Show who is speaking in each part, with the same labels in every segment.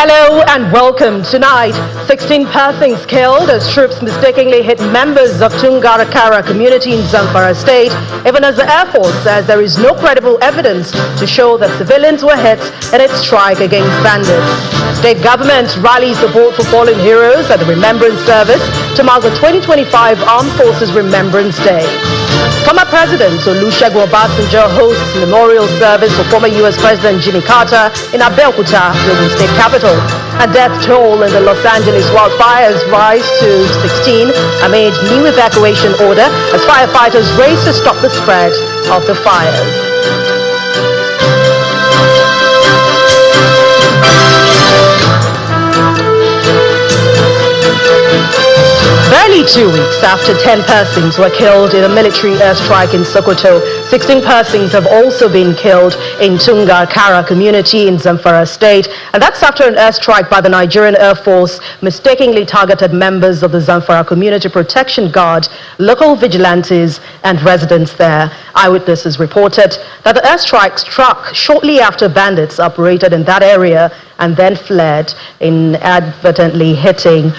Speaker 1: Hello and welcome. Tonight, 16 persons killed as troops mistakenly hit members of Tungarakara community in Zamfara state, even as the Air Force says there is no credible evidence to show that civilians were hit in its strike against bandits. State government rallies support for fallen heroes at the Remembrance service to mark the 2025 Armed Forces Remembrance Day. Former President Olusegun Obasanjo hosts memorial service for former U.S. President Jimmy Carter in Abeokuta, the state capital. A death toll in the Los Angeles wildfires rise to 16 amid new evacuation order as firefighters race to stop the spread of the fires. Barely 2 weeks after 10 persons were killed in a military airstrike in Sokoto, 16 persons have also been killed in Tungarakara community in Zamfara state, and that's after an airstrike by the Nigerian Air Force mistakenly targeted members of the Zamfara Community Protection Guard, local vigilantes, and residents there. Eyewitnesses reported that the airstrike struck shortly after bandits operated in that area and then fled, inadvertently hitting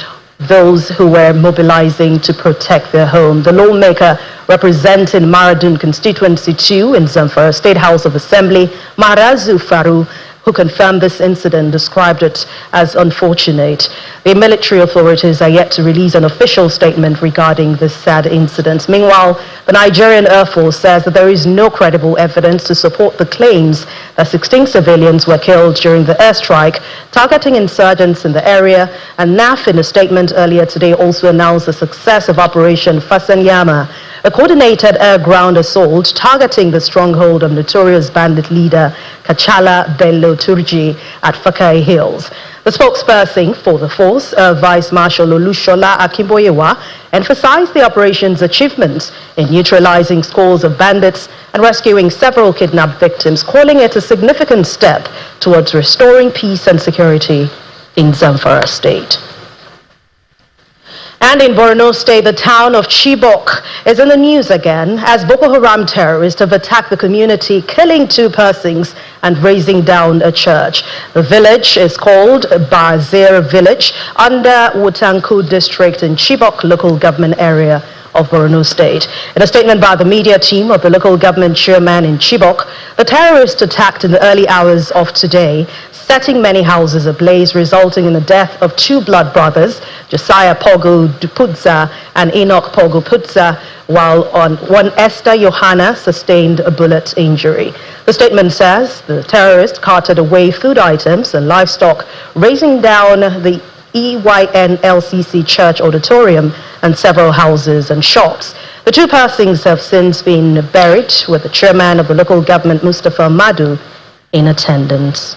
Speaker 1: those who were mobilizing to protect their home. The lawmaker representing Maradun Constituency 2 in Zamfara State House of Assembly, Marazu Faru, who confirmed this incident, described it as unfortunate. The military authorities are yet to release an official statement regarding this sad incident. Meanwhile, the Nigerian Air Force says that there is no credible evidence to support the claims that 16 civilians were killed during the airstrike, targeting insurgents in the area. And NAF, in a statement earlier today, also announced the success of Operation Fasanyama, a coordinated air-ground assault targeting the stronghold of notorious bandit leader Kachala Bello Turji at Fakai Hills. The spokesperson for the force, Vice Marshal Olushola Akimboyewa, emphasized the operation's achievements in neutralizing scores of bandits and rescuing several kidnapped victims, calling it a significant step towards restoring peace and security in Zamfara state. And in Borno State, the town of Chibok is in the news again as Boko Haram terrorists have attacked the community, killing 2 persons and razing down a church. The village is called Bazir Village under Wutanku district in Chibok local government area of Borno State. In a statement by the media team of the local government chairman in Chibok, the terrorists attacked in the early hours of today, setting many houses ablaze, resulting in the death of 2 blood brothers, Josiah Pogo Dupudza and Enoch Pogo Putza, while one Esther Johanna sustained a bullet injury. The statement says the terrorists carted away food items and livestock, razing down the EYNLCC church auditorium and several houses and shops. The 2 persons have since been buried, with the chairman of the local government, Mustafa Madu, in attendance.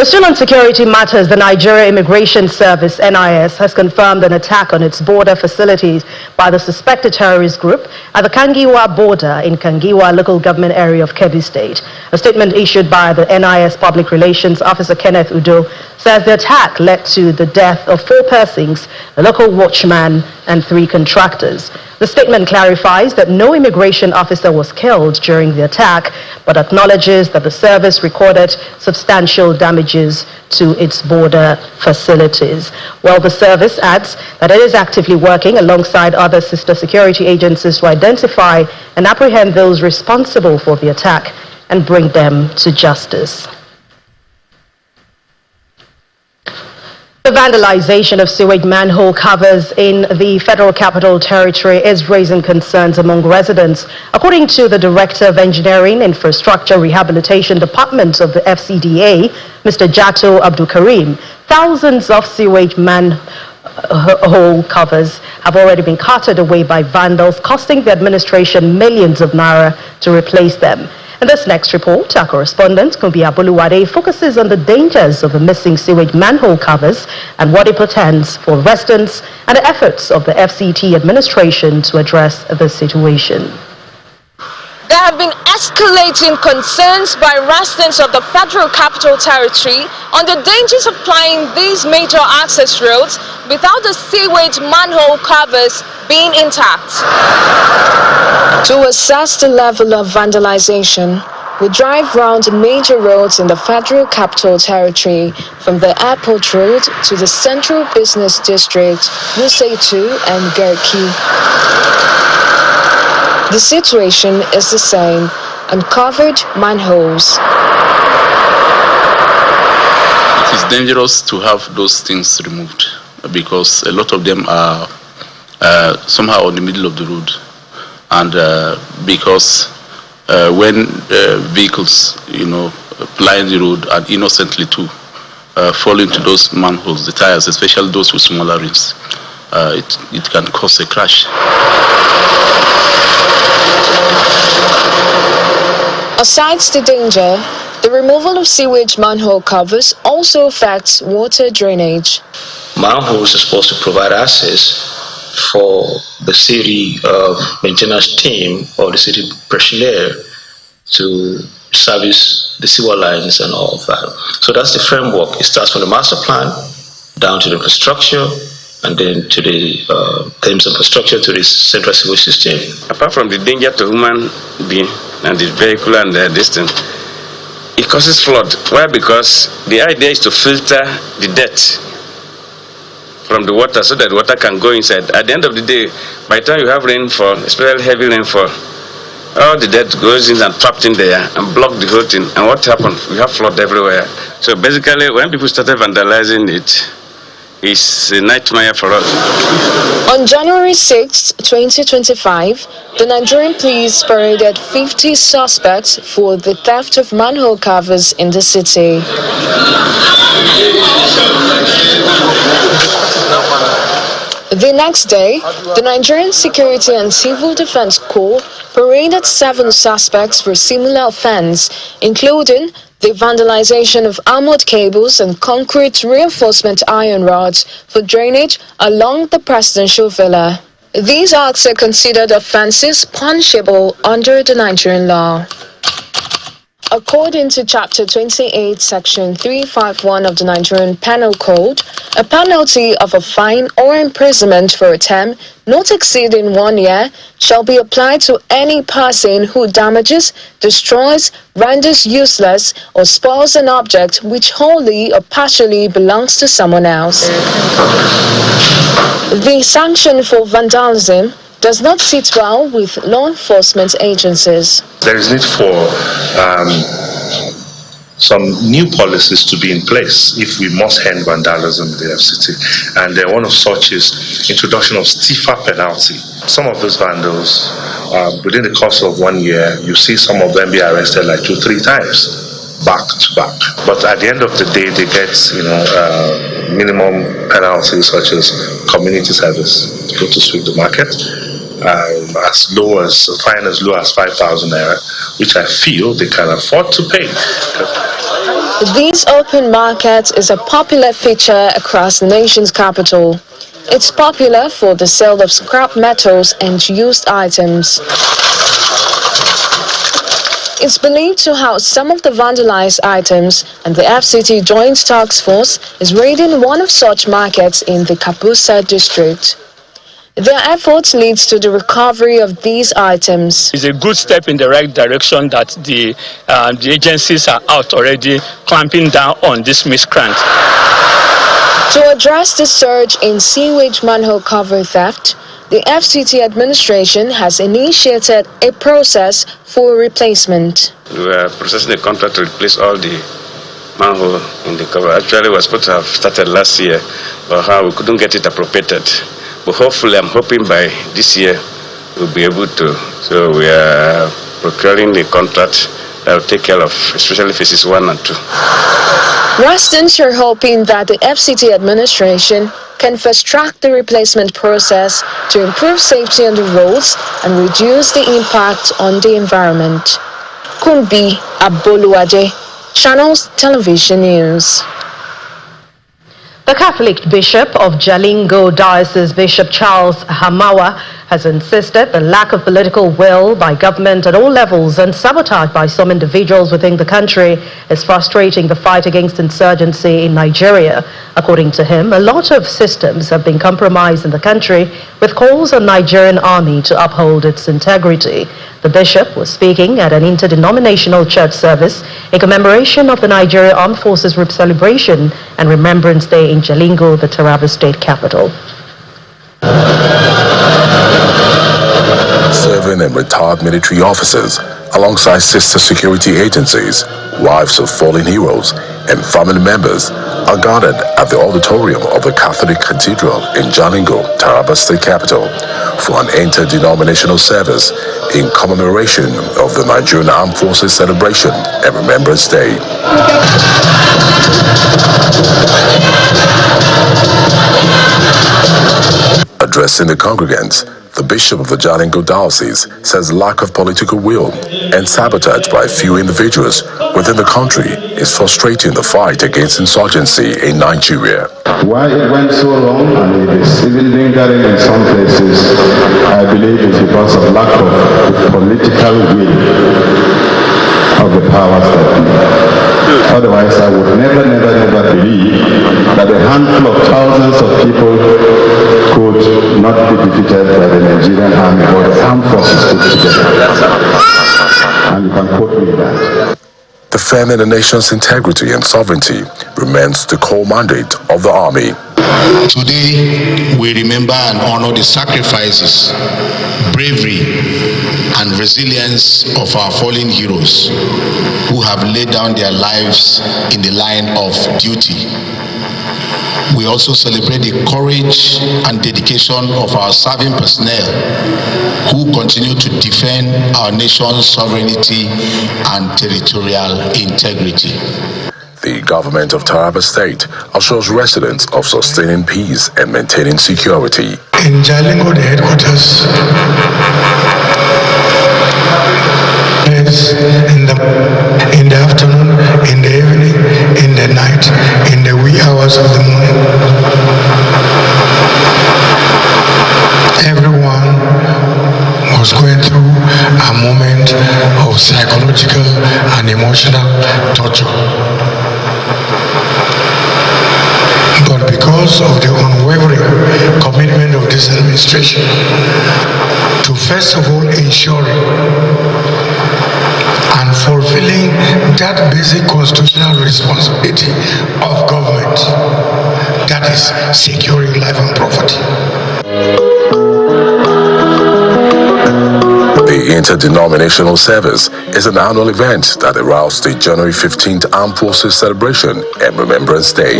Speaker 1: Still on security matters, the Nigeria Immigration Service, NIS, has confirmed an attack on its border facilities by the suspected terrorist group at the Kangiwa border in Kangiwa local government area of Kebbi State. A statement issued by the NIS Public Relations Officer Kenneth Udo says the attack led to the death of 4 persons, a local watchman, and 3 contractors. The statement clarifies that no immigration officer was killed during the attack, but acknowledges that the service recorded substantial damages to its border facilities. Well, the service adds that it is actively working alongside other sister security agencies to identify and apprehend those responsible for the attack and bring them to justice. The vandalization of sewage manhole covers in the Federal Capital Territory is raising concerns among residents. According to the Director of Engineering, Infrastructure, Rehabilitation Department of the FCDA, Mr. Jato Abdul Karim, thousands of sewage manhole covers have already been carted away by vandals, costing the administration millions of naira to replace them. In this next report, our correspondent, Kumbi Abuluwade, focuses on the dangers of the missing sewage manhole covers and what it portends for residents and the efforts of the FCT administration to address the situation.
Speaker 2: There have been escalating concerns by residents of the Federal Capital Territory on the dangers of plying these major access roads without the sewage manhole covers being intact. To assess the level of vandalization, will drive round major roads in the Federal Capital Territory, from the Airport Road to the Central Business District, Wuse-2 and Garki. The situation is the same: uncovered manholes.
Speaker 3: It is dangerous to have those things removed because a lot of them are somehow in the middle of the road, and because when vehicles, plying the road and innocently too fall into those manholes, the tires, especially those with smaller rims, it can cause a crash.
Speaker 2: Aside the danger, the removal of sewage manhole covers also affects water drainage.
Speaker 4: Manholes are supposed to provide access for the city maintenance team or the city personnel to service the sewer lines and all of that. So that's the framework. It starts from the master plan down to the infrastructure, and then to the terms of infrastructure to the central sewage system.
Speaker 5: Apart from the danger to human being and the vehicle and the distance, it causes flood. Why? Because the idea is to filter the dirt from the water so that water can go inside. At the end of the day, by the time you have rainfall, especially heavy rainfall, all the dirt goes in and trapped in there and block the whole thing. And what happened? We have flood everywhere. So basically, when people started vandalizing it, it's a nightmare for us.
Speaker 2: On January 6, 2025, the Nigerian police paraded 50 suspects for the theft of manhole covers in the city. The next day, the Nigerian Security and Civil Defense Corps paraded 7 suspects for similar offense, including the vandalization of armored cables and concrete reinforcement iron rods for drainage along the presidential villa. These acts are considered offenses punishable under the Nigerian law. According to Chapter 28, Section 351 of the Nigerian Penal Code, a penalty of a fine or imprisonment for a term not exceeding 1 year shall be applied to any person who damages, destroys, renders useless, or spoils an object which wholly or partially belongs to someone else. The sanction for vandalism does not sit well with law enforcement agencies.
Speaker 6: There is need for some new policies to be in place if we must end vandalism in the FCT. And one of such is introduction of stiffer penalty. Some of those vandals, within the course of 1 year, you see some of them be arrested like 2-3 times, back to back. But at the end of the day, they get, minimum penalties such as community service, to go to sweep the market, fine as low as 5,000 naira, which I feel they can afford to pay.
Speaker 2: These open markets is a popular feature across the nation's capital. It's popular for the sale of scrap metals and used items. It's believed to house some of the vandalized items, and the FCT Joint Task Force is raiding one of such markets in the Kabusa district. Their efforts leads to the recovery of these items.
Speaker 7: It's a good step in the right direction that the agencies are out already clamping down on this miscreant.
Speaker 2: To address the surge in sewage manhole cover theft, the FCT administration has initiated a process for replacement.
Speaker 5: We are processing a contract to replace all the manhole in the cover. Actually, we were supposed to have started last year, but we couldn't get it appropriated. But hopefully, I'm hoping by this year we'll be able to. So we are procuring the contract that will take care of especially phases 1 and 2.
Speaker 2: Residents are hoping that the FCT administration can fast-track the replacement process to improve safety on the roads and reduce the impact on the environment. Kumbi Aboluwaje, Channels Television News.
Speaker 1: The Catholic Bishop of Jalingo Diocese, Bishop Charles Hamawa, has insisted the lack of political will by government at all levels and sabotage by some individuals within the country is frustrating the fight against insurgency in Nigeria. According to him, a lot of systems have been compromised in the country, with calls on Nigerian army to uphold its integrity. The bishop was speaking at an interdenominational church service in commemoration of the Nigeria Armed Forces celebration and Remembrance Day in Jalingo, the Taraba state capital.
Speaker 8: Serving and retired military officers, alongside sister security agencies, wives of fallen heroes, and family members are gathered at the auditorium of the Catholic Cathedral in Jalingo, Taraba state capital, for an interdenominational service in commemoration of the Nigerian Armed Forces celebration and Remembrance Day. Addressing the congregants, the Bishop of the Jalingo Diocese says lack of political will and sabotage by a few individuals within the country is frustrating the fight against insurgency in Nigeria.
Speaker 9: Why it went so long and it is even lingering in some places, I believe is because of lack of political will of the powers that be. Otherwise, I would never believe that a handful of thousands of people could not be defeated by the Nigerian army or the armed forces put together. And you can quote me that.
Speaker 8: Defending the nation's integrity and sovereignty remains the core mandate of the army.
Speaker 10: Today, we remember and honor the sacrifices, bravery, and resilience of our fallen heroes who have laid down their lives in the line of duty. We also celebrate the courage and dedication of our serving personnel who continue to defend our nation's sovereignty and territorial integrity.
Speaker 8: The government of Taraba State assures residents of sustaining peace and maintaining security.
Speaker 11: In Jalingo, the headquarters, is in the afternoon, in the evening, in the night, in the wee hours of the morning. Everyone was going through a moment of psychological and emotional torture. But because of the unwavering commitment of this administration to first of all ensuring and fulfilling that basic constitutional responsibility of government, that is securing life and property.
Speaker 8: The interdenominational service is an annual event that heralds the January 15th Armed Forces celebration and Remembrance Day.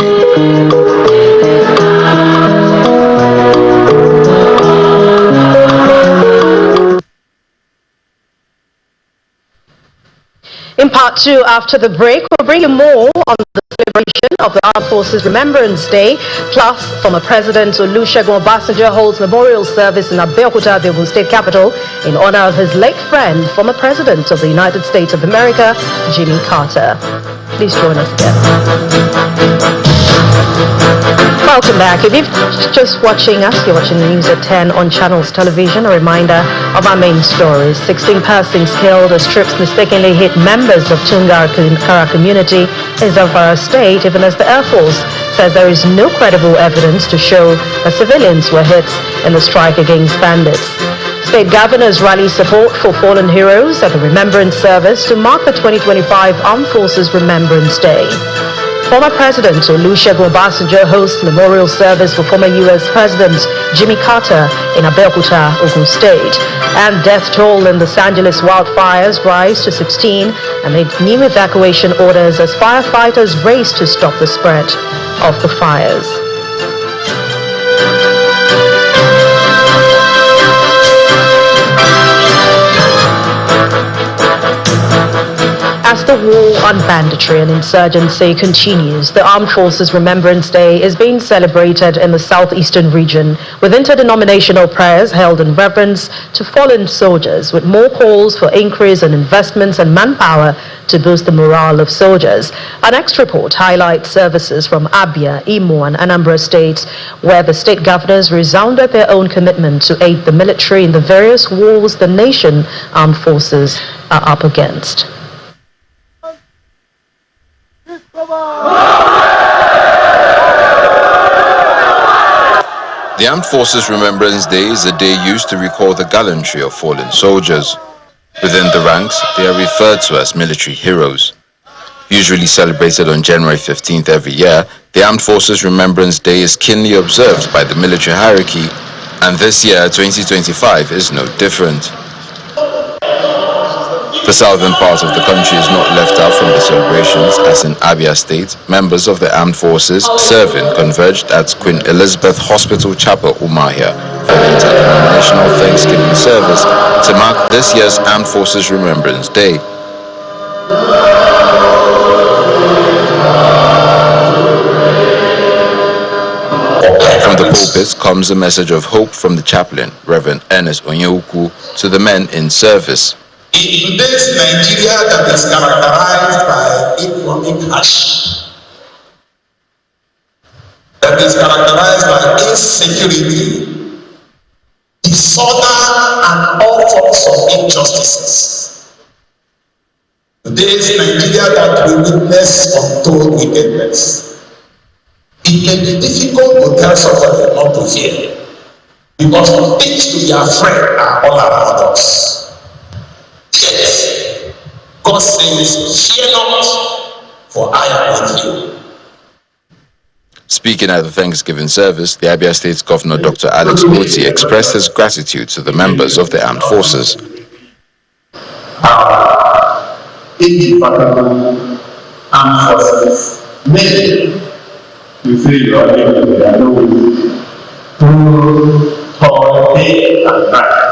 Speaker 1: In part two, after the break, we'll bring you more on the celebration of the Armed Forces Remembrance Day. Plus, former President Olusegun Obasanjo holds memorial service in Abeokuta, the Ogun State capital, in honor of his late friend, former President of the United States of America, Jimmy Carter. Please join us again. Welcome back. If you're just watching us, you're watching the news at 10 on Channels Television. A reminder of our main stories. 16 persons killed as troops mistakenly hit members of Tungar Kara community in Zamfara State, even as the Air Force says there is no credible evidence to show that civilians were hit in the strike against bandits. State governors rally support for fallen heroes at the Remembrance service to mark the 2025 Armed Forces Remembrance Day. Former President Olusegun Obasanjo hosts memorial service for former U.S. President Jimmy Carter in Abeokuta, Ogun State. And death toll in the Los Angeles wildfires rise to 16 amid new evacuation orders as firefighters race to stop the spread of the fires. As the war on banditry and insurgency continues, the Armed Forces Remembrance Day is being celebrated in the southeastern region with interdenominational prayers held in reverence to fallen soldiers, with more calls for increase in investments and manpower to boost the morale of soldiers. Our next report highlights services from Abia, Imo and Anambra states, where the state governors resounded their own commitment to aid the military in the various wars the nation armed forces are up against.
Speaker 12: The Armed Forces Remembrance Day is a day used to recall the gallantry of fallen soldiers. Within the ranks, they are referred to as military heroes. Usually celebrated on January 15th every year, the Armed Forces Remembrance Day is keenly observed by the military hierarchy, and this year, 2025, is no different. The southern part of the country is not left out from the celebrations, as in Abia State, members of the armed forces serving converged at Queen Elizabeth Hospital Chapel, Umuahia, for the interdenominational Thanksgiving service to mark this year's Armed Forces Remembrance Day. From the pulpit comes a message of hope from the chaplain, Reverend Ernest Onyeuku, to the men in service.
Speaker 13: In today's Nigeria that is characterized by economic hardship, that is characterized by insecurity, disorder, and all forms of injustices. Today's Nigeria that we witness untold wickedness. It may be difficult to tell somebody not to fear, because things to be afraid are all around us. Yes, God says, fear not, for I am with you.
Speaker 12: Speaking at the Thanksgiving service, the Abia State Governor Dr. Alex Oti expressed his gratitude to the members of the armed forces.
Speaker 14: Our indefatigable armed forces, many you say you are living, they are no through toil, day and night,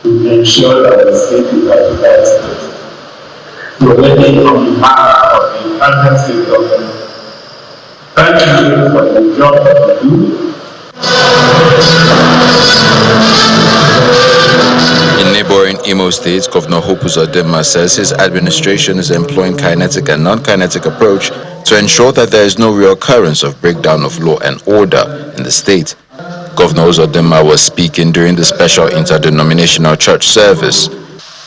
Speaker 14: to ensure that the state is at the best state. So let me, on behalf of the Abia State Government, thank you for the job that you do.
Speaker 12: In neighboring Imo State, Governor Hope Uzodinma says his administration is employing kinetic and non-kinetic approach to ensure that there is no reoccurrence of breakdown of law and order in the state. Governor Uzodinma was speaking during the special interdenominational church service.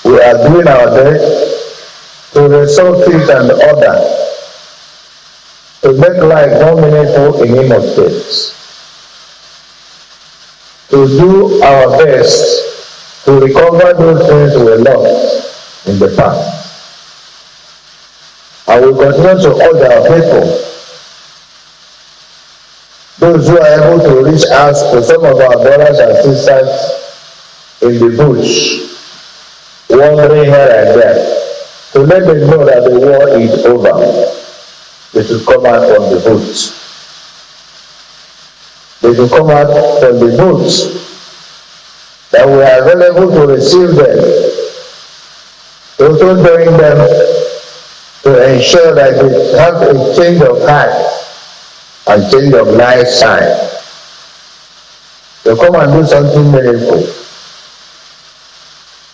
Speaker 15: We are doing our best to restore peace and order, to make life more meaningful in Imo State, to do our best to recover those things we lost in the past. And we continue to urge our people, those who are able to reach out to some of our brothers and sisters in the bush, wandering here and there, to let them know that the war is over. They should come out from the bush. They should come out from the bush, that we are available to receive them, also join them to ensure that they have a change of heart and change of lifestyle. To come and do something meaningful,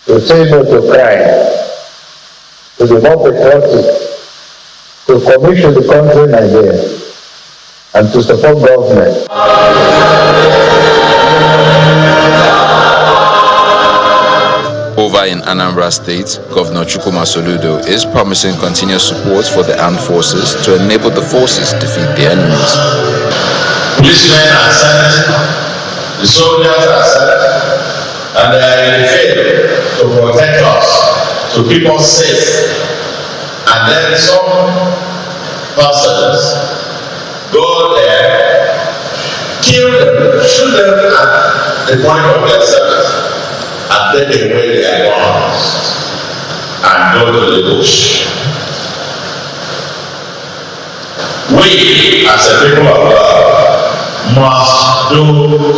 Speaker 15: to say no to crime, to be more patriotic, to commit to the country Nigeria, and to support government.
Speaker 12: Over in Anambra State, Governor Chukwuma Soludo is promising continuous support for the armed forces to enable the forces defeat the enemies.
Speaker 13: Policemen are sent, the soldiers are sent, and they are in the field to protect us, to keep us safe. And then some persons go there, kill them, shoot them at the point of their service, and take away their guns and go to the bush. We, as a people of God, must do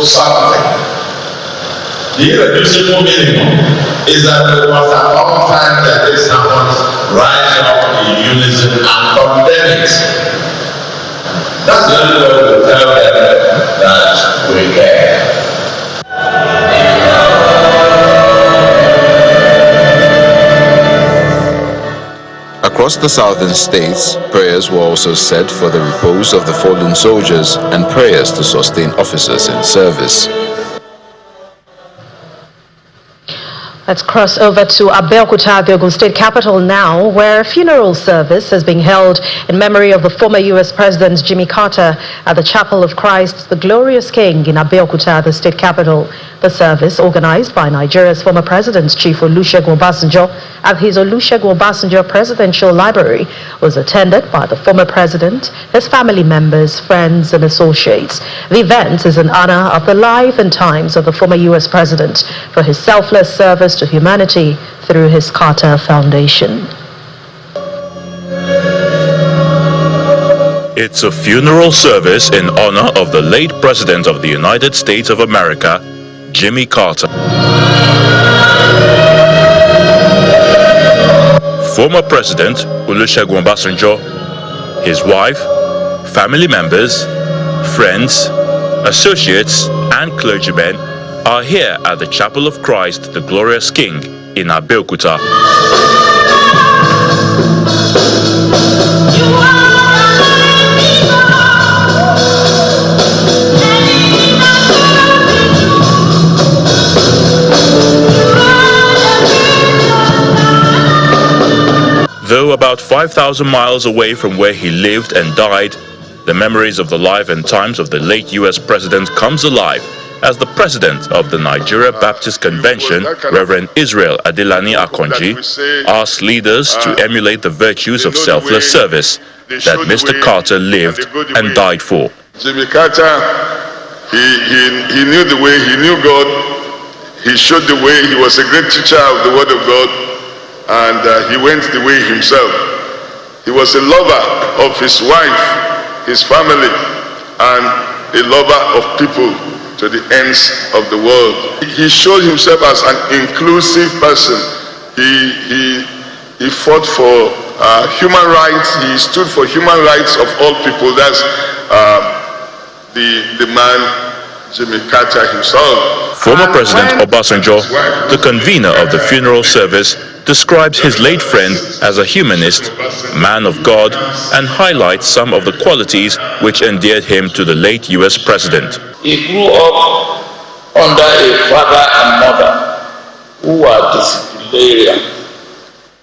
Speaker 13: something. The irreducible minimum is that we must at all times that this happens rise up in unison and condemn it. That's the only way we tell them that we care.
Speaker 12: Across the southern states, prayers were also said for the repose of the fallen soldiers and prayers to sustain officers in service.
Speaker 1: Let's cross over to Abeokuta, the Ogun State capital now, where a funeral service has been held in memory of the former U.S. President Jimmy Carter at the Chapel of Christ, the Glorious King in Abeokuta, the state capital. The service, organized by Nigeria's former President Chief Olusegun Obasanjo at his Olusegun Obasanjo Presidential Library, was attended by the former president, his family members, friends, and associates. The event is in honor of the life and times of the former U.S. President for his selfless service to humanity through his Carter Foundation.
Speaker 16: It's a funeral service in honor of the late President of the United States of America, Jimmy Carter. Former President Olusegun Obasanjo, his wife, family members, friends, associates, and clergymen are here at the Chapel of Christ, the Glorious King in Abeokuta. Though about 5,000 miles away from where he lived and died, the memories of the life and times of the late U.S. President comes alive as the President of the Nigeria Baptist Convention, Reverend Israel Adelani Akonji, asked leaders to emulate the virtues of selfless service that Mr. Carter lived and died for.
Speaker 17: Jimmy Carter, he knew the way, he knew God, he showed the way, he was a great teacher of the Word of God, and he went the way himself. He was a lover of his wife, his family, and a lover of people to the ends of the world. He showed himself as an inclusive person. He fought for human rights. He stood for human rights of all people. That's the man, Jimmy Carter himself.
Speaker 16: Former President Obasanjo, the convener of the funeral service, describes his late friend as a humanist, man of God, and highlights some of the qualities which endeared him to the late U.S. President.
Speaker 18: He grew up under a father and mother who were disciplinarian,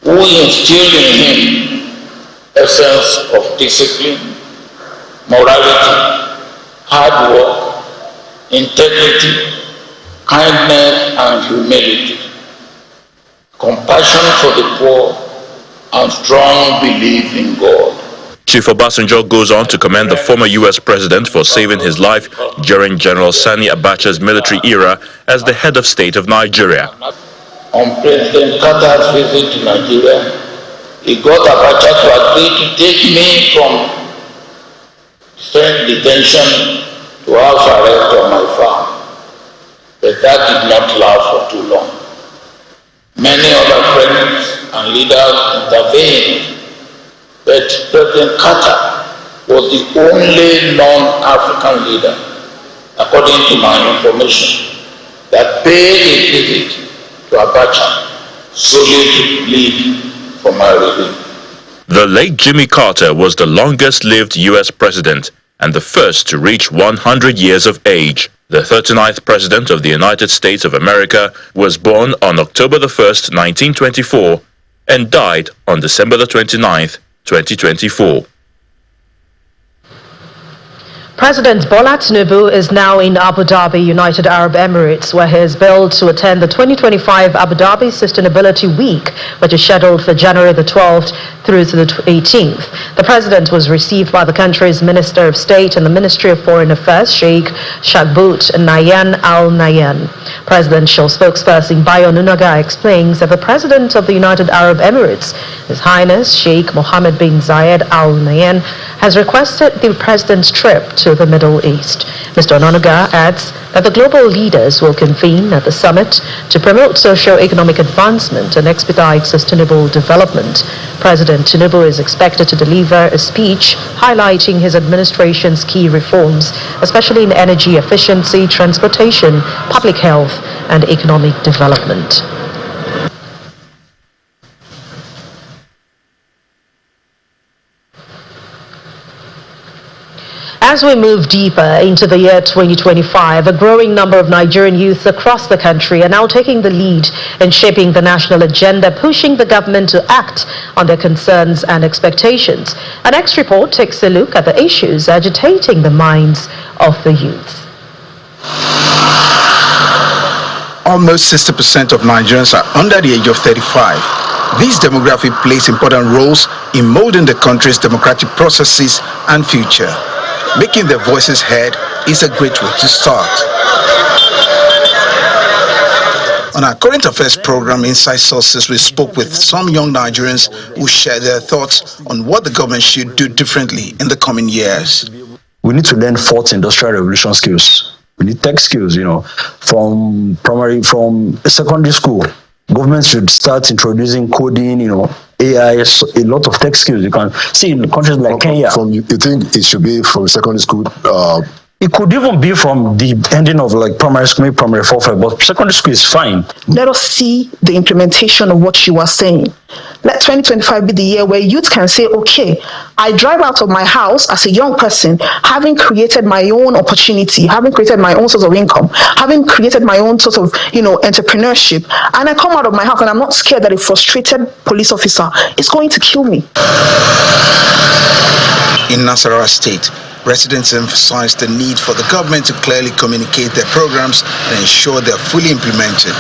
Speaker 18: who instilled in him a sense of discipline, morality, hard work, integrity, kindness, and humility, compassion for the poor, and strong belief in God.
Speaker 16: Chief Obasanjo goes on to commend the former U.S. President for saving his life during General Sani Abacha's military era as the head of state of Nigeria.
Speaker 18: On President Carter's visit to Nigeria, he got Abacha to agree to take me from straight detention to house arrest on my farm, but that did not last for too long. Many other friends and leaders intervened, but President Carter was the only non-African leader, according to my information, that paid a visit to Abacha solely to plead for my relief.
Speaker 16: The late Jimmy Carter was the longest-lived U.S. president and the first to reach 100 years of age. The 39th President of the United States of America was born on October the 1st, 1924, and died on December the 29th, 2024.
Speaker 1: President Bola Tinubu is now in Abu Dhabi, United Arab Emirates, where he is billed to attend the 2025 Abu Dhabi Sustainability Week, which is scheduled for January the 12th through to the 18th. The president was received by the country's Minister of State and the Ministry of Foreign Affairs, Sheikh Shagbut Nayan Al Nayan. Presidential spokesperson Bayo Nunaga explains that the President of the United Arab Emirates, His Highness Sheikh Mohammed bin Zayed Al Nayan, has requested the president's trip to to the Middle East. Mr. Ononuga adds that the global leaders will convene at the summit to promote socio-economic advancement and expedite sustainable development. President Tinubu is expected to deliver a speech highlighting his administration's key reforms, especially in energy efficiency, transportation, public health, and economic development. As we move deeper into the year 2025, a growing number of Nigerian youths across the country are now taking the lead in shaping the national agenda, pushing the government to act on their concerns and expectations. Our next report takes a look at the issues agitating the minds of the youth.
Speaker 19: Almost 60% of Nigerians are under the age of 35. This demographic plays important roles in molding the country's democratic processes and future. Making their voices heard is a great way to start. On our current affairs program, Inside Sources, we spoke with some young Nigerians who shared their thoughts on what the government should do differently in the coming years.
Speaker 20: We need to learn fourth industrial revolution skills. We need tech skills, from secondary school. Government should start introducing coding, AI, a lot of tech skills. You can see in countries like Kenya.
Speaker 21: You think it should be from secondary school?
Speaker 20: It could even be from the ending of primary school, maybe primary 4, 5, but secondary school is fine.
Speaker 22: Let us see the implementation of what you are saying. Let 2025 be the year where youth can say, okay, I drive out of my house as a young person, having created my own opportunity, having created my own source of income, having created my own sort of, entrepreneurship, and I come out of my house and I'm not scared that a frustrated police officer is going to kill me.
Speaker 19: In Nasarawa State, residents emphasized the need for the government to clearly communicate their programs and ensure they are fully implemented.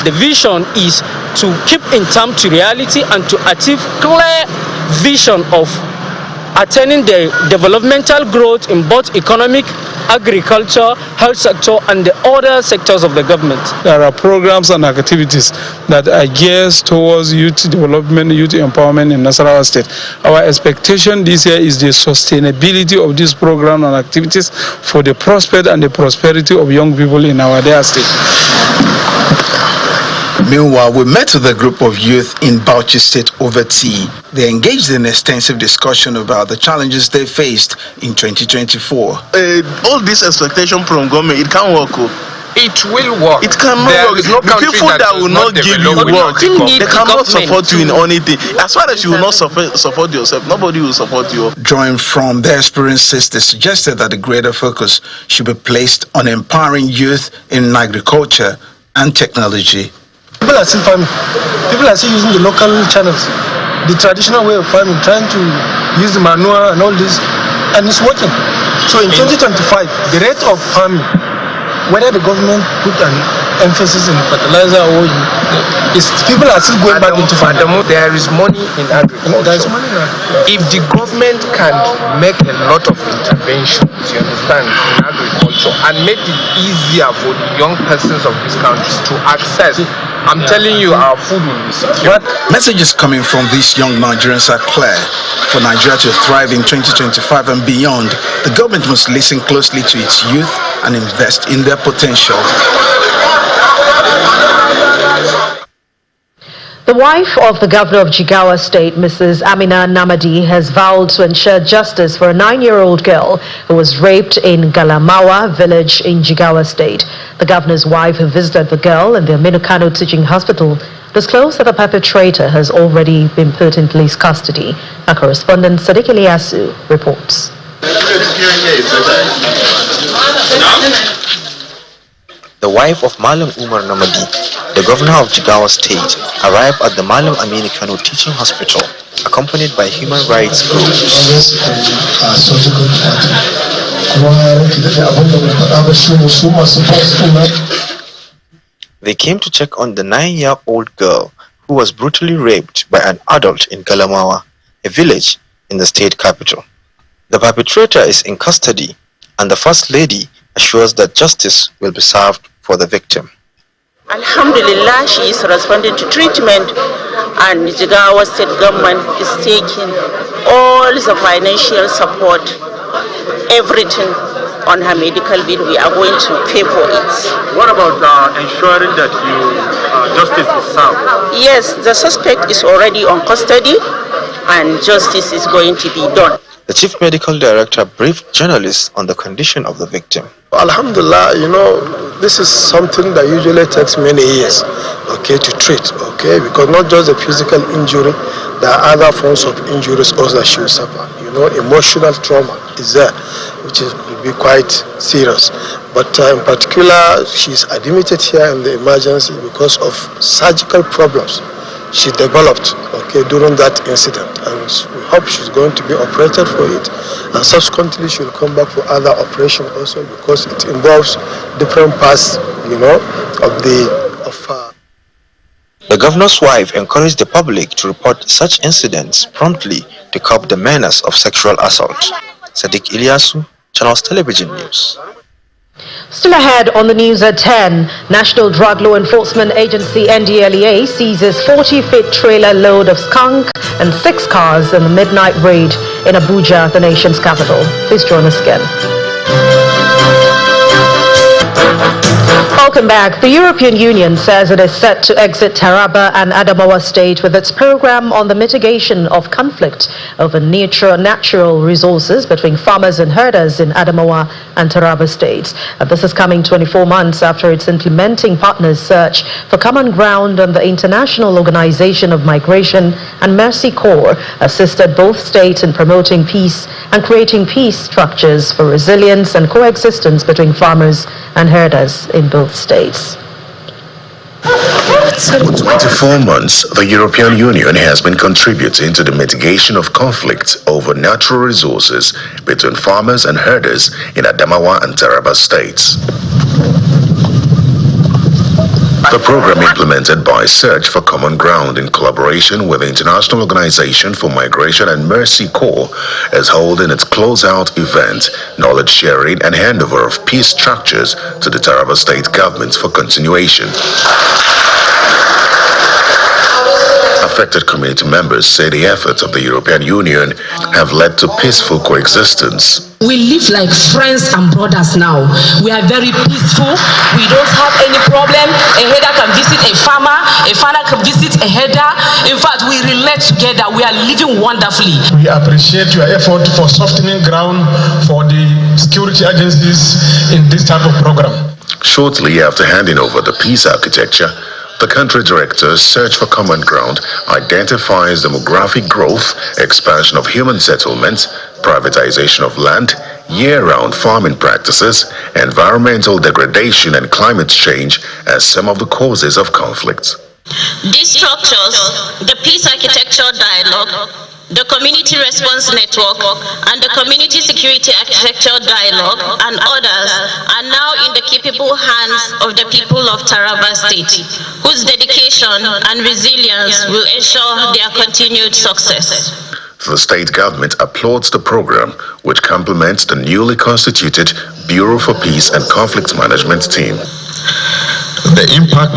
Speaker 23: The vision is to keep in time to reality and to achieve clear vision of attaining the developmental growth in both economic, agriculture, health sector, and the other sectors of the government.
Speaker 24: There are programs and activities that are geared towards youth development, youth empowerment in Nasarawa State. Our expectation this year is the sustainability of this program and activities for the prospect and the prosperity of young people in our dear state.
Speaker 19: Meanwhile, we met with a group of youth in Bauchi State over tea. They engaged in extensive discussion about the challenges they faced in 2024.
Speaker 25: All this expectation from government, it can't work.
Speaker 26: It will work.
Speaker 25: It cannot work.
Speaker 26: No
Speaker 25: people that will not give you work, they cannot support you in anything. As far as you will not support yourself, nobody will support you.
Speaker 19: Drawing from their experiences, they suggested that the greater focus should be placed on empowering youth in agriculture and technology.
Speaker 27: People are still farming. People are still using the local channels, the traditional way of farming, trying to use the manure and all this, and it's working. So in 2025, the rate of farming, whether the government put an emphasis in fertilizer or people are still going back into farming.
Speaker 26: There is money in agriculture.
Speaker 27: There is money in agriculture.
Speaker 26: If the government can make a lot of interventions, you understand, in agriculture and make it easier for the young persons of these countries to access, I'm telling you, our food will be secure.
Speaker 19: Messages coming from these young Nigerians are clear. For Nigeria to thrive in 2025 and beyond, the government must listen closely to its youth and invest in their potential.
Speaker 1: The wife of the governor of Jigawa State, Mrs. Amina Namadi, has vowed to ensure justice for a 9-year-old girl who was raped in Galamawa village in Jigawa State. The governor's wife, who visited the girl in the Aminu Kano Teaching Hospital, disclosed that the perpetrator has already been put in police custody. Our correspondent Sadiq Eliasu reports.
Speaker 28: The wife of Malam Umar Namadi, the governor of Jigawa State, arrived at the Malam Aminu Kano Teaching Hospital, accompanied by human rights groups. They came to check on the 9-year-old girl who was brutally raped by an adult in Galamawa, a village in the state capital. The perpetrator is in custody, and the First Lady assures that justice will be served for the victim.
Speaker 29: Alhamdulillah, she is responding to treatment, and the Jigawa state government is taking all the financial support everything on her medical bill. We are going to pay for it.
Speaker 2: What about ensuring that justice is served?
Speaker 29: Yes, the suspect is already on custody and justice is going to be done.
Speaker 28: The chief medical director briefed journalists on the condition of the victim.
Speaker 27: Alhamdulillah, this is something that usually takes many years, to treat, because not just the physical injury, there are other forms of injuries also that she will suffer. Emotional trauma is there, which will be quite serious. But in particular, she's admitted here in the emergency because of surgical problems she developed during that incident, and we hope she's going to be operated for it, and subsequently she'll come back for other operation also, because it involves different parts
Speaker 28: The governor's wife encouraged the public to report such incidents promptly to curb the menace of sexual assault. Sadiq Ilyasu, Channels Television News.
Speaker 1: Still ahead on the news at 10, National Drug Law Enforcement Agency NDLEA seizes 40-feet trailer load of skunk and 6 cars in the midnight raid in Abuja, the nation's capital. Please join us again. Welcome back. The European Union says it is set to exit Taraba and Adamawa state with its program on the mitigation of conflict over natural resources between farmers and herders in Adamawa and Taraba states. This is coming 24 months after its implementing partners' search for common ground on the International Organization of Migration and Mercy Corps assisted both states in promoting peace and creating peace structures for resilience and coexistence between farmers and herders in both states.
Speaker 8: For 24 months, the European Union has been contributing to the mitigation of conflict over natural resources between farmers and herders in Adamawa and Taraba states. The program, implemented by Search for Common Ground in collaboration with the International Organization for Migration and Mercy Corps, is holding its closeout event, knowledge sharing and handover of peace structures to the Taraba state government for continuation. Affected community members say the efforts of the European Union have led to peaceful coexistence.
Speaker 3: We live like friends and brothers now. We are very peaceful. We don't have any problem. A herder can visit a farmer can visit a herder. In fact, we relate together. We are living wonderfully.
Speaker 27: We appreciate your effort for softening ground for the security agencies in this type of program.
Speaker 8: Shortly after handing over the peace architecture, the country director's Search for Common Ground identifies demographic growth, expansion of human settlements, privatization of land, year-round farming practices, environmental degradation and climate change as some of the causes of conflict.
Speaker 29: These structures, the peace architecture dialogue, the community response network, and the community security architecture dialogue, and others, are now in the capable hands of the people of Taraba State, whose dedication and resilience will ensure their continued success.
Speaker 8: The state government applauds the program, which complements the newly constituted Bureau for Peace and Conflict Management team.
Speaker 4: The impact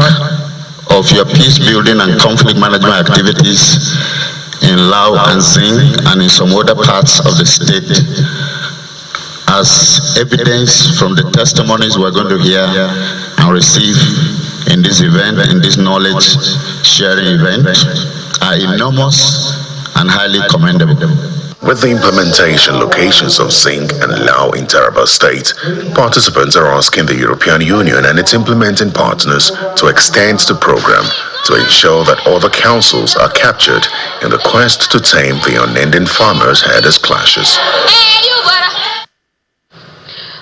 Speaker 4: of your peace building and conflict management activities in Lao and Zing and in some other parts of the state, as evidence from the testimonies we're going to hear and receive in this event, in this knowledge sharing event, are enormous and highly commendable.
Speaker 8: With the implementation locations of Zing and Lao in Taraba State, participants are asking the European Union and its implementing partners to extend the program to ensure that other councils are captured in the quest to tame the unending farmers-herders clashes.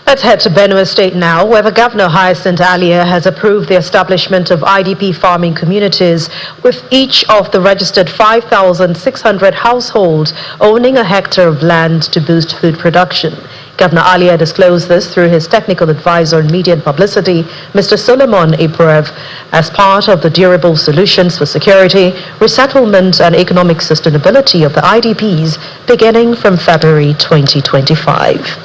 Speaker 1: Let's head to Benue State now, where the Governor Hyacinth Alia has approved the establishment of IDP farming communities, with each of the registered 5,600 households owning a hectare of land to boost food production. Governor Alia disclosed this through his technical advisor on media and publicity, Mr. Solomon Iprev, as part of the durable solutions for security, resettlement and economic sustainability of the IDPs beginning from February 2025.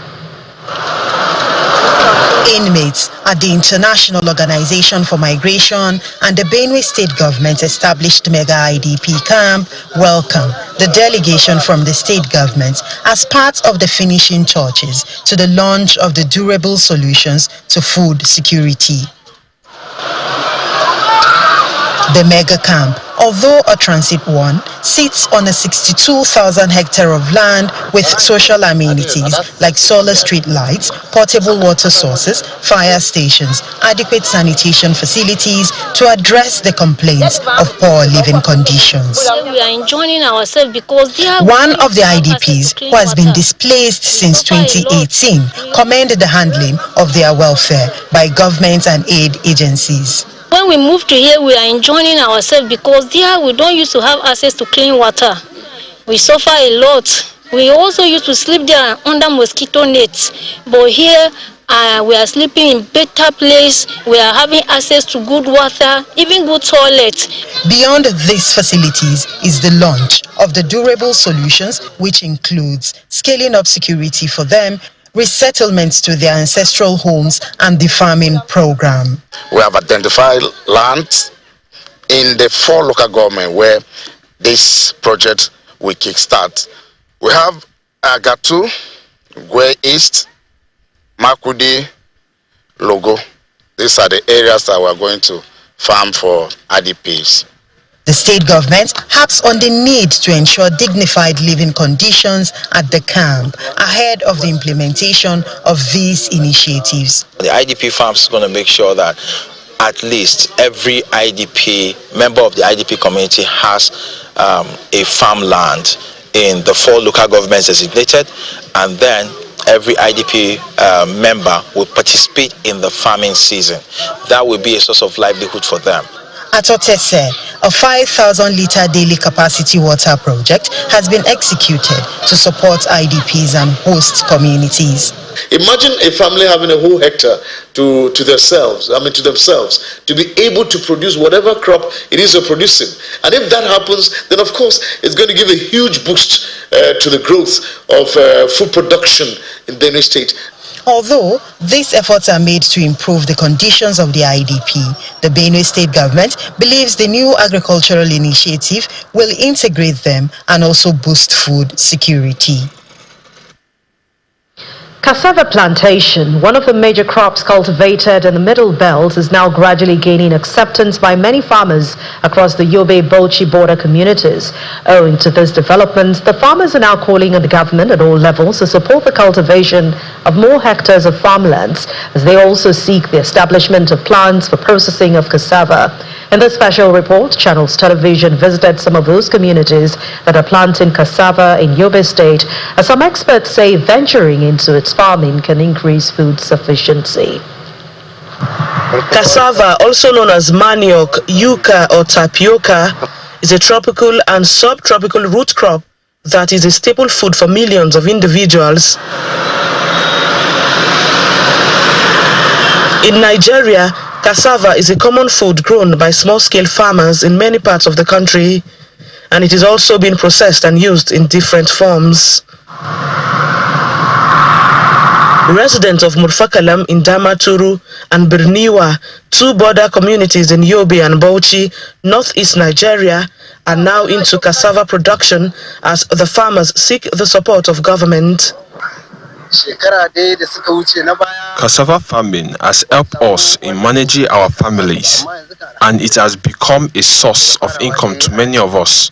Speaker 5: Inmates at the International Organization for Migration and the Benue State Government established mega IDP camp welcome the delegation from the state government as part of the finishing touches to the launch of the durable solutions to food security. The mega camp, although a transit one, sits on a 62,000 hectare of land with social amenities like solar street lights, portable water sources, fire stations, adequate sanitation facilities to address the complaints of poor living conditions.
Speaker 6: We are enjoying ourselves because
Speaker 5: one of the IDPs who has been displaced since 2018 commended the handling of their welfare by government and aid agencies.
Speaker 6: When we moved to here, we are enjoying ourselves because there we don't used to have access to clean water. We suffer a lot. We also used to sleep there under mosquito nets. But here, we are sleeping in better place. We are having access to good water, even good toilets.
Speaker 5: Beyond these facilities is the launch of the durable solutions, which includes scaling up security for them, resettlements to their ancestral homes, and the farming program.
Speaker 4: We have identified lands in the 4 local governments where this project will kickstart. We have Agatu, Gwe East, Makudi, Logo. These are the areas that we're going to farm for IDPs.
Speaker 5: The state government harps on the need to ensure dignified living conditions at the camp ahead of the implementation of these initiatives.
Speaker 7: The IDP farms is going to make sure that at least every IDP, member of the IDP community has a farmland in the 4 local governments designated, and then every IDP member will participate in the farming season. That will be a source of livelihood for them.
Speaker 5: At Otese, a 5,000-litre daily capacity water project has been executed to support IDPs and host communities.
Speaker 9: Imagine a family having a whole hectare to themselves, to be able to produce whatever crop it is they're producing. And if that happens, then of course it's going to give a huge boost to the growth of food production in Benue State.
Speaker 5: Although these efforts are made to improve the conditions of the IDP, the Benue State government believes the new agricultural initiative will integrate them and also boost food security.
Speaker 1: Cassava plantation, one of the major crops cultivated in the Middle Belt, is now gradually gaining acceptance by many farmers across the Yobe-Bauchi border communities. Owing to this development, the farmers are now calling on the government at all levels to support the cultivation of more hectares of farmlands, as they also seek the establishment of plants for processing of cassava. In this special report, Channels Television visited some of those communities that are planting cassava in Yobe State, as some experts say venturing into its farming can increase food sufficiency.
Speaker 10: Cassava, also known as manioc, yuca or tapioca, is a tropical and subtropical root crop that is a staple food for millions of individuals. In Nigeria, cassava is a common food grown by small-scale farmers in many parts of the country, and it is also being processed and used in different forms. Residents of Murfakalam in Damaturu and Birniwa, 2 border communities in Yobe and Bauchi, northeast Nigeria, are now into cassava production as the farmers seek the support of government.
Speaker 11: Cassava farming has helped us in managing our families, and it has become a source of income to many of us.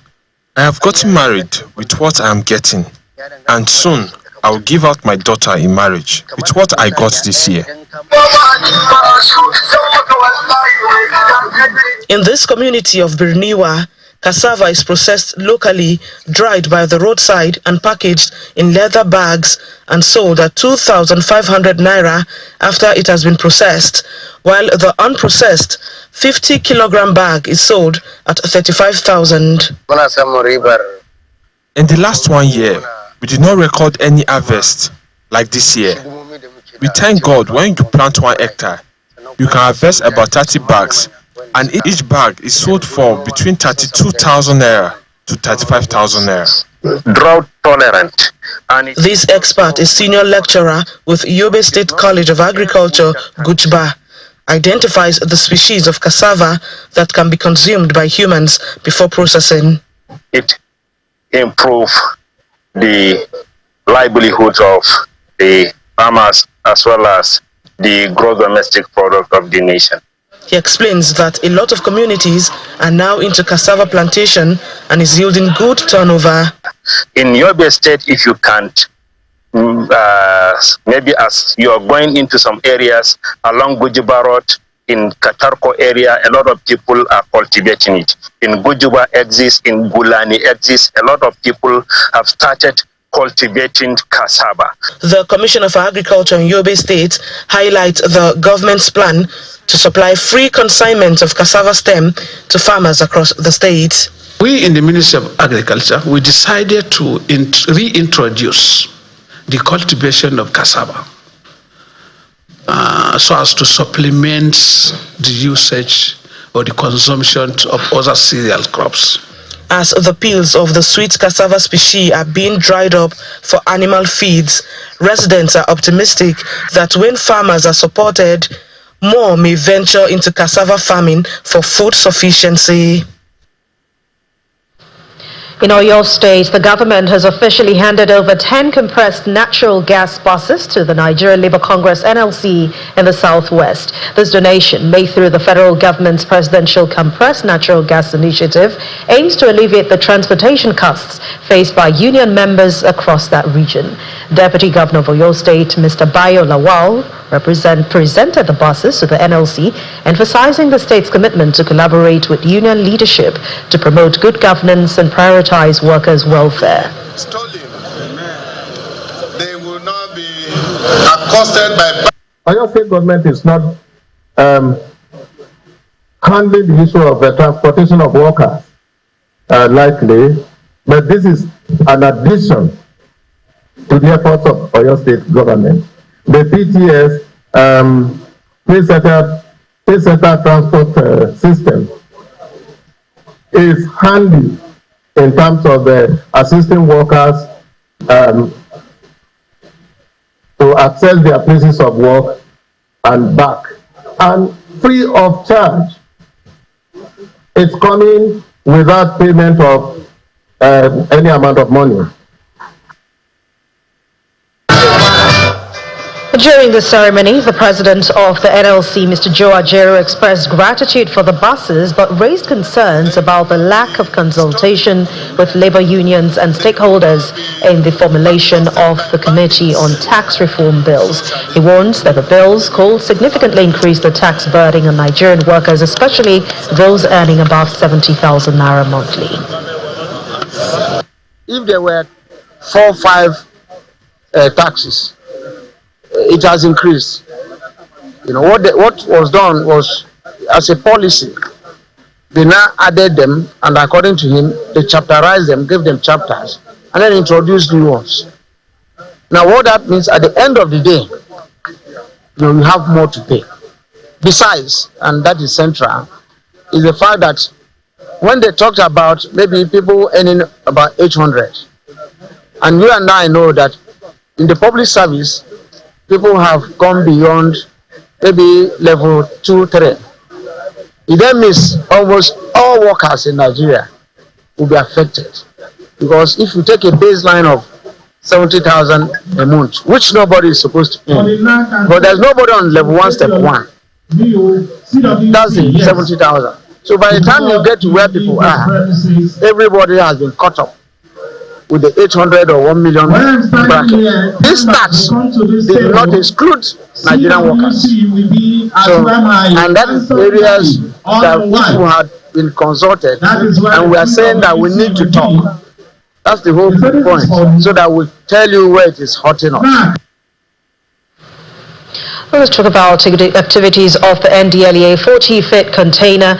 Speaker 11: I have gotten married with what I am getting, and soon I will give out my daughter in marriage with what I got this year.
Speaker 10: In this community of Birniwa, cassava is processed locally, dried by the roadside and packaged in leather bags and sold at 2,500 naira after it has been processed, while the unprocessed 50-kilogram bag is sold at 35,000.
Speaker 11: In the last 1 year, we did not record any harvest like this year. We thank God when you plant 1 hectare, you can harvest about 30 bags, and each bag is sold for between 32,000 naira to 35,000 naira.
Speaker 13: Drought tolerant.
Speaker 12: And
Speaker 10: this expert is senior lecturer with Yobe State College of Agriculture, Guchba. Identifies the species of cassava that can be consumed by humans before processing.
Speaker 12: It improves the livelihood of the farmers as well as the gross domestic product of the nation.
Speaker 10: He explains that a lot of communities are now into cassava plantation and is yielding good turnover.
Speaker 12: In Yobe State, if you can't, maybe as you are going into some areas along Gujuba Road, in Katarko area, a lot of people are cultivating it. In Gujuba exists, in Gulani exists, a lot of people have started cultivating cassava.
Speaker 10: The Commissioner for Agriculture in Yobe State highlights the government's plan to supply free consignment of cassava stem to farmers across the state.
Speaker 19: We in the Ministry of Agriculture, we decided to reintroduce the cultivation of cassava so as to supplement the usage or the consumption of other cereal crops.
Speaker 10: As the peels of the sweet cassava species are being dried up for animal feeds, residents are optimistic that when farmers are supported, more may venture into cassava farming for food sufficiency.
Speaker 1: In Oyo State, the government has officially handed over 10 compressed natural gas buses to the Nigerian Labour Congress NLC in the southwest. This donation, made through the federal government's presidential compressed natural gas initiative, aims to alleviate the transportation costs faced by union members across that region. Deputy Governor of Oyo State, Mr. Bayo Lawal, presented the buses to the NLC, emphasizing the state's commitment to collaborate with union leadership to promote good governance and prioritize workers' welfare.
Speaker 13: Stolen. They will not be accosted by...
Speaker 14: Oyo State government is not handling the issue of the transportation of workers lightly, but this is an addition to the efforts of Oyo State government. The PTS, Pace-Center Transport System, is handy in terms of assisting workers to access their places of work and back, and free of charge. It's coming without payment of any amount of money.
Speaker 1: During the ceremony, the president of the NLC, Mr. Joe Ajero, expressed gratitude for the buses but raised concerns about the lack of consultation with labor unions and stakeholders in the formulation of the Committee on Tax Reform Bills. He warns that the bills could significantly increase the tax burden on Nigerian workers, especially those earning above 70,000 naira monthly.
Speaker 15: If there were 4 or 5 taxes, it has increased. You know, what was done was, as a policy, they now added them, and according to him, they chapterized them, gave them chapters, and then introduced new ones. Now, what that means, at the end of the day, you will have more to pay. Besides, and that is central, is the fact that when they talked about maybe people earning about 800, and you and I know that in the public service, people have gone beyond maybe level 2, 3. It then means almost all workers in Nigeria will be affected. Because if you take a baseline of 70,000 a month, which nobody is supposed to earn, but there's nobody on level 1, step 1. That's the 70,000. So by the time you get to where people are, everybody has been caught up with the 800 or 1 million bracket. This tax did not exclude Nigerian workers. So, and that is areas that people had been consulted, and we are saying that we need to talk. That's the whole point, so that we tell you where it is hurting us.
Speaker 1: Let's talk about activities of the NDLEA. 40-foot container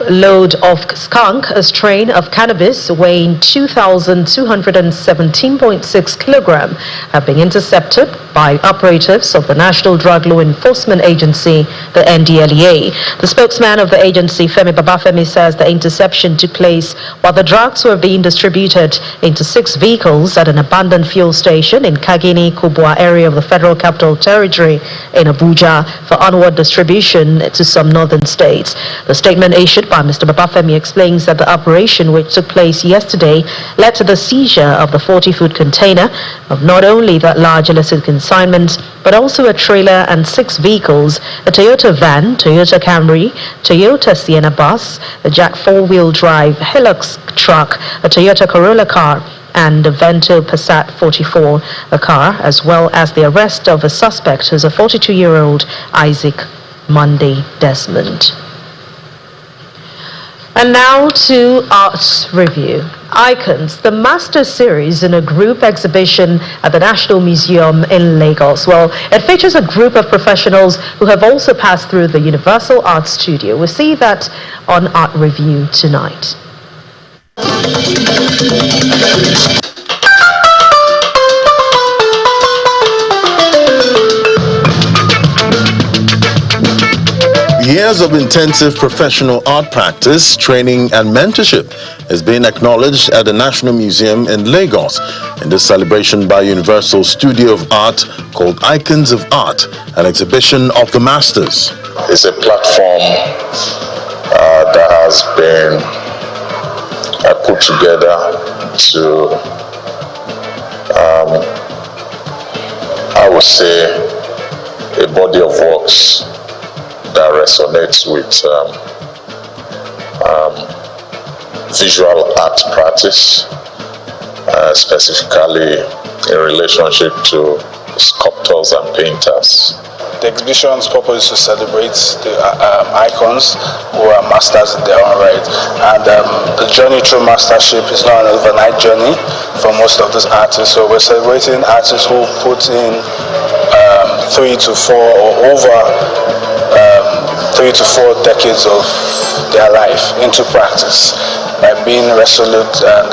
Speaker 1: load of skunk, a strain of cannabis weighing 2,217.6 kilograms, have been intercepted by operatives of the National Drug Law Enforcement Agency, the NDLEA. The spokesman of the agency, Femi Babafemi, says the interception took place while the drugs were being distributed into 6 vehicles at an abandoned fuel station in Kagini, Kubwa area of the Federal Capital Territory in Abuja for onward distribution to some northern states. The statement issued by Mr. Babafemi explains that the operation, which took place yesterday, led to the seizure of the 40-foot container of not only that large illicit consignment, but also a trailer and 6 vehicles, a Toyota van, Toyota Camry, Toyota Sienna bus, a Jack 4-wheel drive Hilux truck, a Toyota Corolla car, and a Vento Passat 44, a car, as well as the arrest of a suspect who's a 42-year-old Isaac Monday Desmond. And now to Arts Review. Icons, the Master Series in a group exhibition at the National Museum in Lagos. Well, it features a group of professionals who have also passed through the Universal Art Studio. We'll see that on Art Review tonight.
Speaker 16: Years of intensive professional art practice, training and mentorship is being acknowledged at the National Museum in Lagos in this celebration by Universal Studio of Art called Icons of Art, an exhibition of the masters.
Speaker 4: It's a platform that has been put together to, I would say, a body of works that resonates with visual art practice, specifically in relationship to sculptors and painters.
Speaker 17: The exhibition's purpose is to celebrate the icons who are masters in their own right, and the journey through mastership is not an overnight journey for most of these artists. So we're celebrating artists who put in 3 to 4 or over 3 to 4 decades of their life into practice by being resolute and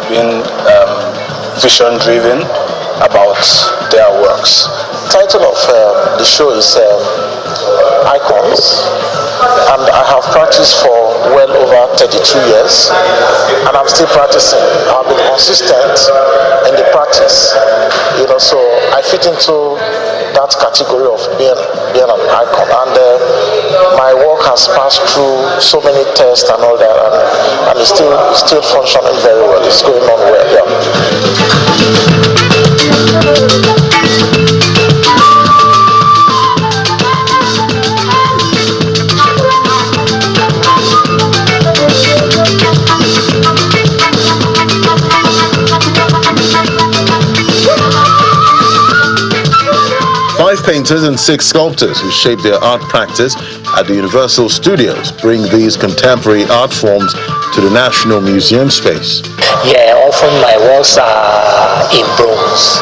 Speaker 17: being vision-driven about their works.
Speaker 18: The title of the show is Icons, and I have practiced for well over 32 years, and I'm still practicing. I've been consistent in the practice, so I fit into that category of being an icon, and my work has passed through so many tests and all that, and it's still functioning very well. It's going on well,
Speaker 16: Five painters and 6 sculptors who shape their art practice at the Universal Studios bring these contemporary art forms to the National Museum space.
Speaker 20: Yeah, often my works are in bronze,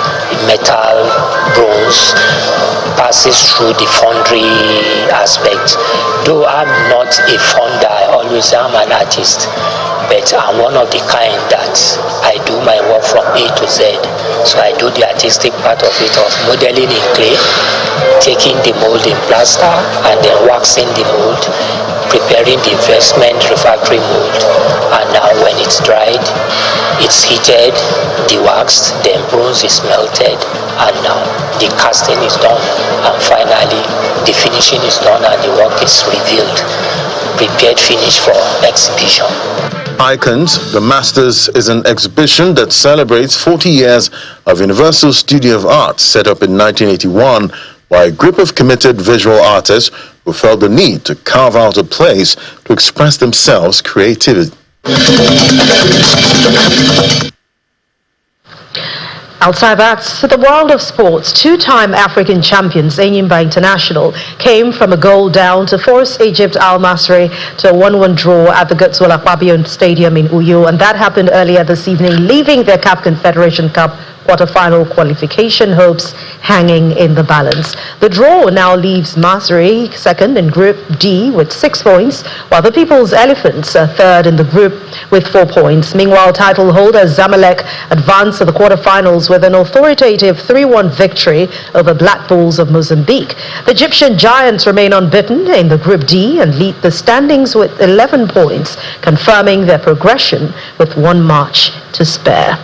Speaker 20: metal, bronze, passes through the foundry aspect. Though I'm not a founder, I always am an artist, but I'm one of the kind that I do my work from A to Z. So I do the artistic part of it, of modeling in clay, taking the mold in plaster and then waxing the mold, preparing the investment refractory mold, and now when it's dried, it's heated, dewaxed, then bronze is melted, and now the casting is done, and finally the finishing is done and the work is revealed, prepared, finished for exhibition.
Speaker 16: Icons, the Masters is an exhibition that celebrates 40 years of Universal Studio of Art, set up in 1981 by a group of committed visual artists who felt the need to carve out a place to express themselves creatively.
Speaker 1: Outside that, to the world of sports, 2-time African champions Enyimba International came from a goal down to force Egypt Al Masry to a 1-1 draw at the Godswill Akpabio Stadium in Uyo, and that happened earlier this evening, leaving their Captain Federation Cup quarter-final qualification hopes hanging in the balance. The draw now leaves Masri second in Group D with 6 points, while the People's Elephants are third in the group with 4 points. Meanwhile, title holder Zamalek advanced to the quarterfinals with an authoritative 3-1 victory over Black Bulls of Mozambique. The Egyptian Giants remain unbeaten in the Group D and lead the standings with 11 points, confirming their progression with 1 match to spare.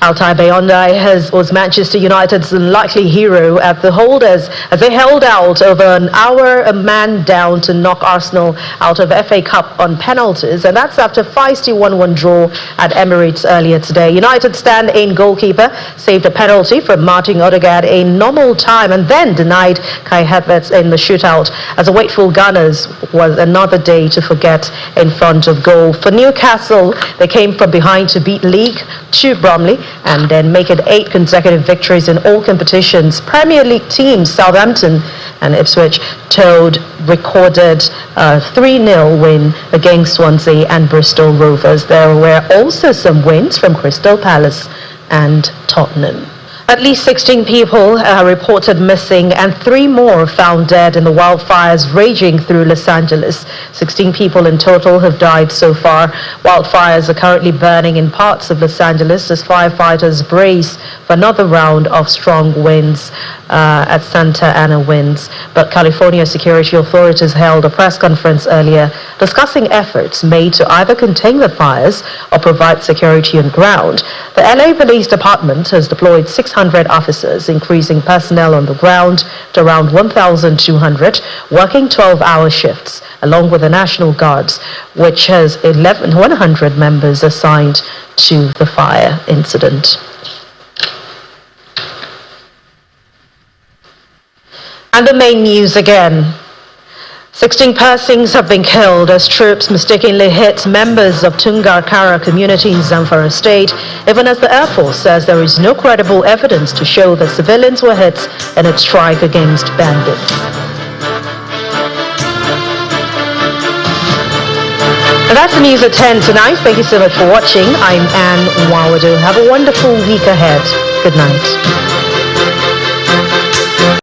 Speaker 1: Altai Bayondai was Manchester United's unlikely hero at the Holders as they held out over an hour, a man down to knock Arsenal out of FA Cup on penalties, and that's after feisty 1-1 draw at Emirates earlier today. United stand-in goalkeeper saved a penalty from Martin Odegaard in normal time and then denied Kai Havertz in the shootout as the wakeful Gunners was another day to forget in front of goal. For Newcastle, they came from behind to beat League 2 Bromley and then make it 8 consecutive victories in all competitions. Premier League teams Southampton and Ipswich Town recorded a 3-0 win against Swansea and Bristol Rovers. There were also some wins from Crystal Palace and Tottenham. At least 16 people are reported missing and 3 more found dead in the wildfires raging through Los Angeles. 16 people in total have died so far. Wildfires are currently burning in parts of Los Angeles as firefighters brace for another round of strong winds at Santa Ana winds. But California security authorities held a press conference earlier discussing efforts made to either contain the fires or provide security on ground. The LA Police Department has deployed 600 officers, increasing personnel on the ground to around 1,200, working 12-hour shifts, along with the National Guards, which has 100 members assigned to the fire incident. And the main news again. 16 persons have been killed as troops mistakenly hit members of Tungar Kara community in Zamfara state, even as the Air Force says there is no credible evidence to show that civilians were hit in its strike against bandits. And that's the news at 10 tonight. Thank you so much for watching. I'm Anne Nwawadu. Have a wonderful week ahead. Good night.